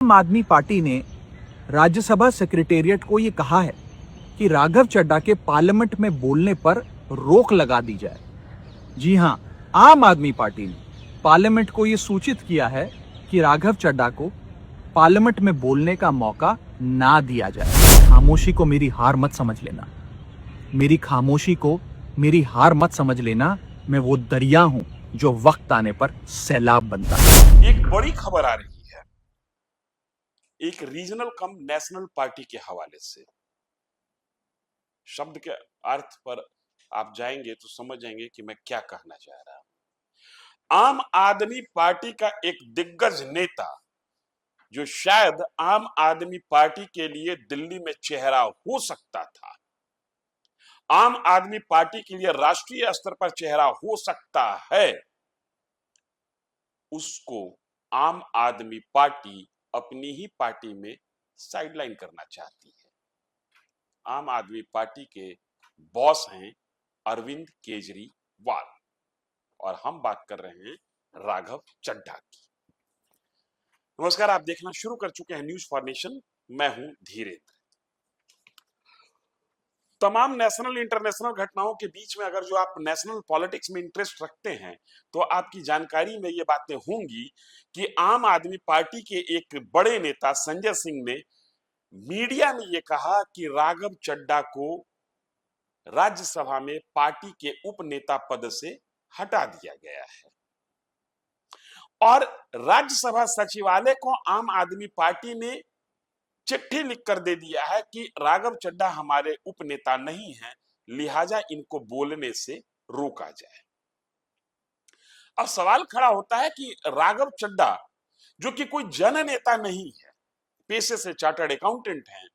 आम आदमी पार्टी ने राज्यसभा सेक्रेटेरिएट को ये कहा है कि राघव चड्ढा के पार्लियामेंट में बोलने पर रोक लगा दी जाए। जी हां, आम आदमी पार्टी ने पार्लियामेंट को ये सूचित किया है कि राघव चड्ढा को पार्लियामेंट में बोलने का मौका ना दिया जाए। खामोशी को मेरी हार मत समझ लेना, मेरी खामोशी को मेरी हार मत समझ लेना। मैं वो दरिया हूं जो वक्त आने पर सैलाब बनता है। एक बड़ी खबर आ रही है एक रीजनल कम नेशनल पार्टी के हवाले से। शब्द के अर्थ पर आप जाएंगे तो समझ जाएंगे कि मैं क्या कहना चाह रहा हूं। आम आदमी पार्टी का एक दिग्गज नेता, जो शायद आम आदमी पार्टी के लिए दिल्ली में चेहरा हो सकता था, आम आदमी पार्टी के लिए राष्ट्रीय स्तर पर चेहरा हो सकता है, उसको आम आदमी पार्टी अपनी ही पार्टी में साइडलाइन करना चाहती है। आम आदमी पार्टी के बॉस हैं अरविंद केजरीवाल, और हम बात कर रहे हैं राघव चड्ढा की। नमस्कार, आप देखना शुरू कर चुके हैं न्यूज फॉर नेशन। मैं हूं धीरेन्द्र। तमाम नेशनल इंटरनेशनल घटनाओं के बीच में अगर जो आप नेशनल पॉलिटिक्स में इंटरेस्ट रखते हैं तो आपकी जानकारी में ये बातें होंगी कि आम आदमी पार्टी के एक बड़े नेता संजय सिंह ने मीडिया में ये कहा कि राघव चड्ढा को राज्यसभा में पार्टी के उपनेता पद से हटा दिया गया है, और राज्यसभा सचिवालय को आम आदमी पार्टी ने चिट्ठी लिखकर दे दिया है कि राघव चड्ढा हमारे उपनेता नहीं है, लिहाजा इनको बोलने से रोका जाए। अब सवाल खड़ा होता है कि राघव चड्ढा, जो कि कोई जननेता नहीं है, पेशे से चार्टर्ड अकाउंटेंट हैं,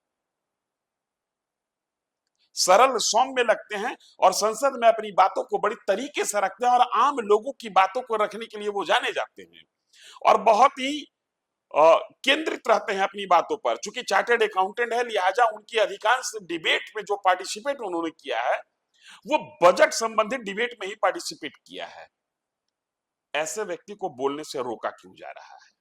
सरल सौम्य लगते हैं और संसद में अपनी बातों को बड़ी तरीके से रखते हैं, और आम लोगों की बातों को रखने के लिए वो जाने जाते हैं और बहुत ही केंद्रित रहते हैं अपनी बातों पर। चूंकि चार्टर्ड अकाउंटेंट है, लिहाजा उनकी अधिकांश डिबेट में जो पार्टिसिपेट उन्होंने किया है वो बजट संबंधित डिबेट में ही पार्टिसिपेट किया है। ऐसे व्यक्ति को बोलने से रोका क्यों जा रहा है?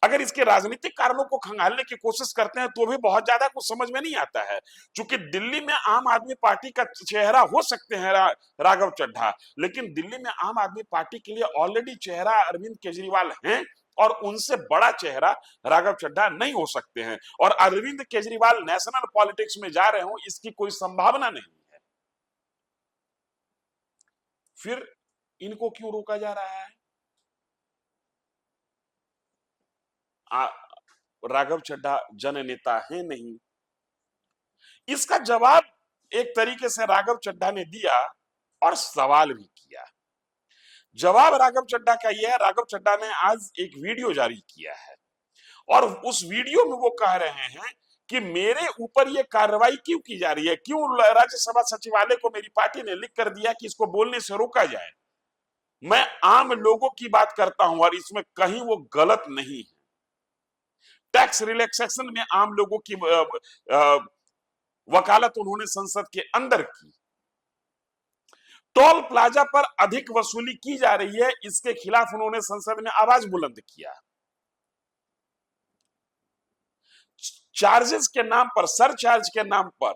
अगर इसके राजनीतिक कारणों को खंगालने की कोशिश करते हैं तो भी बहुत ज्यादा कुछ समझ में नहीं आता है। चूंकि दिल्ली में आम आदमी पार्टी का चेहरा हो सकते हैं राघव चड्ढा, लेकिन दिल्ली में आम आदमी पार्टी के लिए ऑलरेडी चेहरा अरविंद केजरीवाल हैं, और उनसे बड़ा चेहरा राघव चड्ढा नहीं हो सकते हैं। और अरविंद केजरीवाल नेशनल पॉलिटिक्स में जा रहे हो, इसकी कोई संभावना नहीं है। फिर इनको क्यों रोका जा रहा है? राघव चड्ढा जननेता है नहीं। इसका जवाब एक तरीके से राघव चड्ढा ने दिया और सवाल भी किया। जवाब राघव चड्ढा का यह है, राघव चड्ढा ने आज एक वीडियो जारी किया है और उस वीडियो में वो कह रहे हैं कि मेरे ऊपर ये कार्रवाई क्यों की जा रही है, क्यों राज्यसभा सचिवालय को मेरी पार्टी ने लिख कर दिया कि इसको बोलने से रोका जाए। मैं आम लोगों की बात करता हूं और इसमें कहीं वो गलत नहीं है। टैक्स रिलैक्सेशन में आम लोगों की वकालत उन्होंने संसद के अंदर की। टोल प्लाजा पर अधिक वसूली की जा रही है, इसके खिलाफ उन्होंने संसद में आवाज बुलंद किया। चार्जेस के नाम पर, सरचार्ज के नाम पर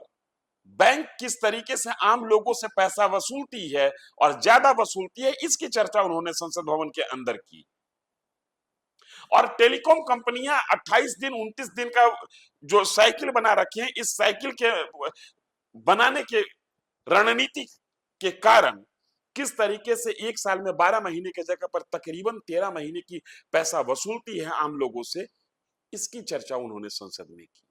बैंक किस तरीके से आम लोगों से पैसा वसूलती है और ज्यादा वसूलती है, इसकी चर्चा उन्होंने संसद भवन के अंदर की। और टेलीकॉम कंपनियां 28 दिन 29 दिन का जो साइकिल बना रखी है, इस साइकिल के बनाने के रणनीति के कारण किस तरीके से एक साल में 12 महीने की जगह पर तकरीबन 13 महीने की पैसा वसूलती है आम लोगों से, इसकी चर्चा उन्होंने संसद में की।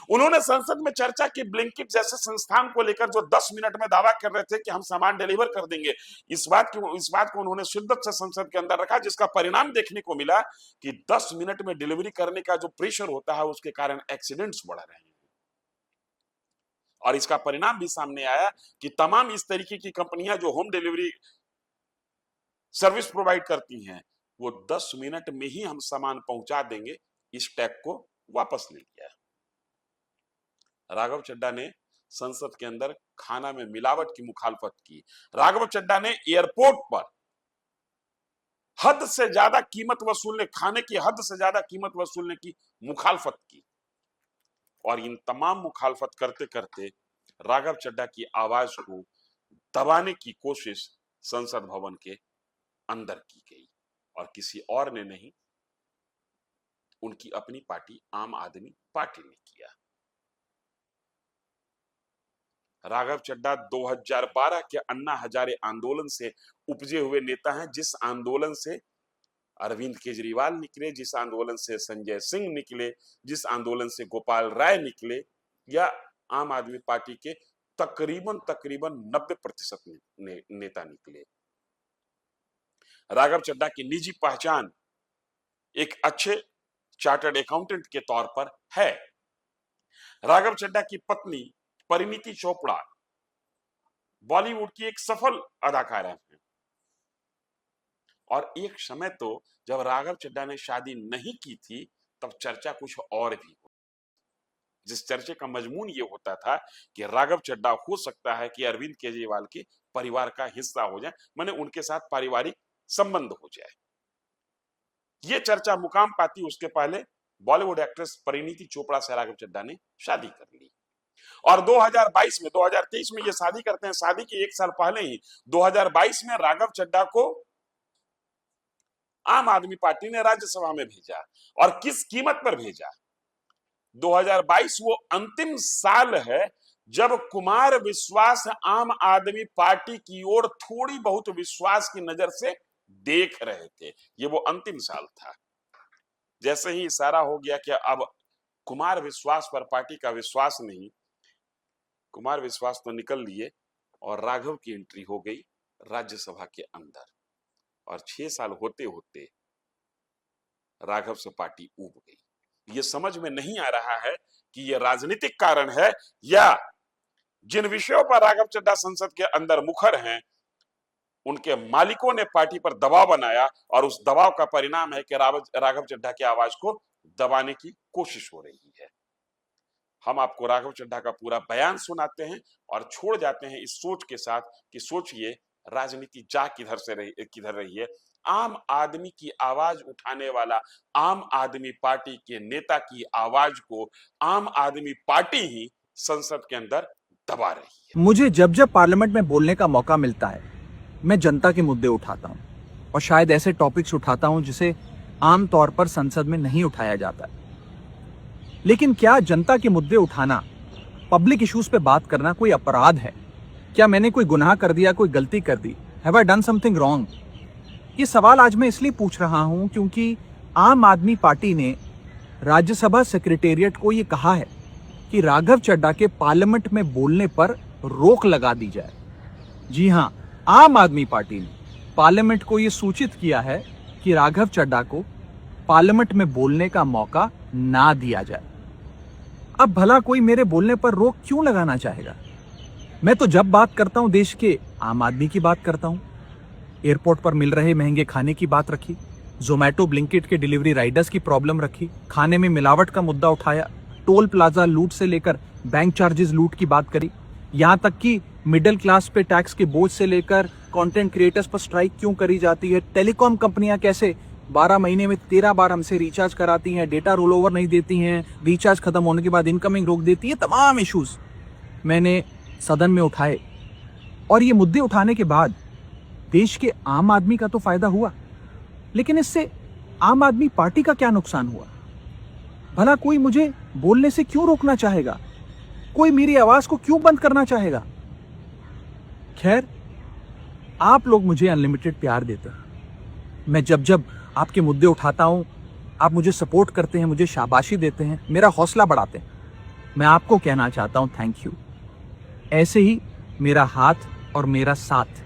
उन्होंने संसद में चर्चा की ब्लिंकिट जैसे संस्थान को लेकर, जो 10 मिनट में दावा कर रहे थे कि हम सामान डिलीवर कर देंगे। इस बात को उन्होंने शिद्दत से संसद के अंदर रखा, जिसका परिणाम देखने को मिला कि 10 मिनट में डिलीवरी करने का जो प्रेशर होता है उसके कारण एक्सीडेंट्स बढ़ रहे हैं। और इसका परिणाम भी सामने आया कि तमाम इस तरीके की कंपनियां जो होम डिलीवरी सर्विस प्रोवाइड करती हैं, वो 10 मिनट में ही हम सामान पहुंचा देंगे, इस टैग को वापस ले लिया। राघव चड्ढा ने संसद के अंदर खाना में मिलावट की मुखालफत की। राघव चड्ढा ने एयरपोर्ट पर हद से ज्यादा कीमत वसूलने, खाने की हद से ज्यादा कीमत वसूलने की मुखालफत की। और इन तमाम मुखालफत करते करते राघव चड्ढा की आवाज को दबाने की कोशिश संसद भवन के अंदर की गई, और किसी और ने नहीं, उनकी अपनी पार्टी आम आदमी पार्टी ने किया। राघव चड्ढा 2012 के अन्ना हजारे आंदोलन से उपजे हुए नेता हैं, जिस आंदोलन से अरविंद केजरीवाल निकले, जिस आंदोलन से संजय सिंह निकले, जिस आंदोलन से गोपाल राय निकले, या आम आदमी पार्टी के तकरीबन 90% नेता निकले। राघव चड्ढा की निजी पहचान एक अच्छे चार्टर्ड अकाउंटेंट के तौर पर है। राघव चड्ढा की पत्नी परिणीति चोपड़ा बॉलीवुड की एक सफल अदाकारा है, और एक समय तो जब राघव चड्ढा ने शादी नहीं की थी तब चर्चा कुछ और भी हो, जिस चर्चे का मजमून ये होता था कि राघव चड्ढा हो सकता है कि अरविंद केजरीवाल के परिवार का हिस्सा हो जाए, माने उनके साथ पारिवारिक संबंध हो जाए। ये चर्चा मुकाम पाती उसके पहले बॉलीवुड एक्ट्रेस परिणीति चोपड़ा से राघव चड्ढा ने शादी कर ली, और 2023 में ये शादी करते हैं। शादी के एक साल पहले ही 2022 में राघव चड्ढा को आम आदमी पार्टी ने राज्यसभा में भेजा, और किस कीमत पर भेजा। 2022 वो अंतिम साल है जब कुमार विश्वास आम आदमी पार्टी की ओर थोड़ी बहुत विश्वास की नजर से देख रहे थे। ये वो अंतिम साल था। जैसे ही इशारा हो गया कि अब कुमार विश्वास पर पार्टी का विश्वास नहीं, कुमार विश्वास तो निकल लिए, और राघव की एंट्री हो गई राज्यसभा के अंदर, और 6 साल होते होते राघव से पार्टी उब गई। ये समझ में नहीं आ रहा है कि ये राजनीतिक कारण है, या जिन विषयों पर राघव चड्ढा संसद के अंदर मुखर हैं, उनके मालिकों ने पार्टी पर दबाव बनाया, और उस दबाव का परिणाम है कि राघव चड्ढा की आवाज को दबाने की कोशिश हो रही है। हम आपको राघव चड्ढा का पूरा बयान सुनाते हैं और छोड़ जाते हैं इस सोच के साथ कि सोचिए राजनीति जा किधर रही है। आम आदमी की आवाज उठाने वाला आम आदमी पार्टी के नेता की आवाज को आम आदमी पार्टी ही संसद के अंदर दबा रही है। मुझे जब जब पार्लियामेंट में बोलने का मौका मिलता है, मैं जनता के मुद्दे उठाता हूं, और शायद ऐसे टॉपिक्स उठाता हूं जिसे आमतौर पर संसद में नहीं उठाया जाता है। लेकिन क्या जनता के मुद्दे उठाना, पब्लिक इश्यूज पे बात करना कोई अपराध है? क्या मैंने कोई गुनाह कर दिया, कोई गलती कर दी? Have I done something wrong? ये सवाल आज मैं इसलिए पूछ रहा हूं क्योंकि आम आदमी पार्टी ने राज्यसभा सेक्रेटेरिएट को ये कहा है कि राघव चड्ढा के पार्लियामेंट में बोलने पर रोक लगा दी जाए। जी हां, आम आदमी पार्टी ने पार्लियामेंट को ये सूचित किया है कि राघव चड्ढा को पार्लियामेंट में बोलने का मौका ना दिया जाए। अब भला कोई मेरे बोलने पर रोक क्यों लगाना चाहेगा? मैं तो जब बात करता हूं देश के आम आदमी की बात करता हूं। एयरपोर्ट पर मिल रहे महंगे खाने की बात रखी, जोमैटो ब्लिंकिट के डिलीवरी राइडर्स की प्रॉब्लम रखी, खाने में मिलावट का मुद्दा उठाया, टोल प्लाजा लूट से लेकर बैंक चार्जेस लूट की बात करी, यहां तक कि मिडिल क्लास पे टैक्स के बोझ से लेकर कंटेंट क्रिएटर्स पर स्ट्राइक क्यों करी जाती है, टेलीकॉम कंपनियां कैसे 12 महीने में 13 बार हमसे रिचार्ज कराती हैं, डेटा रोल ओवर नहीं देती हैं, रिचार्ज खत्म होने के बाद इनकमिंग रोक देती है, तमाम इश्यूज मैंने सदन में उठाए। और ये मुद्दे उठाने के बाद देश के आम आदमी का तो फायदा हुआ, लेकिन इससे आम आदमी पार्टी का क्या नुकसान हुआ? भला कोई मुझे बोलने से क्यों रोकना चाहेगा? कोई मेरी आवाज को क्यों बंद करना चाहेगा? खैर, आप लोग मुझे अनलिमिटेड प्यार देते हैं। मैं जब जब आपके मुद्दे उठाता हूं, आप मुझे सपोर्ट करते हैं, मुझे शाबाशी देते हैं, मेरा हौसला बढ़ाते हैं। मैं आपको कहना चाहता हूं थैंक यू। ऐसे ही मेरा हाथ और मेरा साथ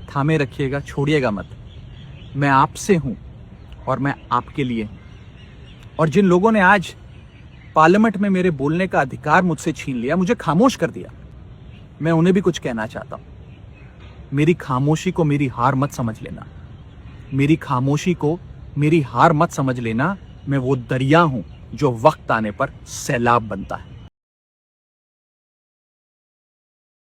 थामे रखिएगा, छोड़िएगा मत। मैं आपसे हूं और मैं आपके लिए हूं। और जिन लोगों ने आज पार्लियामेंट में मेरे बोलने का अधिकार मुझसे छीन लिया, मुझे खामोश कर दिया, मैं उन्हें भी कुछ कहना चाहता हूं। मेरी खामोशी को मेरी हार मत समझ लेना। मेरी खामोशी को मेरी हार मत समझ लेना। मैं वो दरिया हूं जो वक्त आने पर सैलाब बनता है।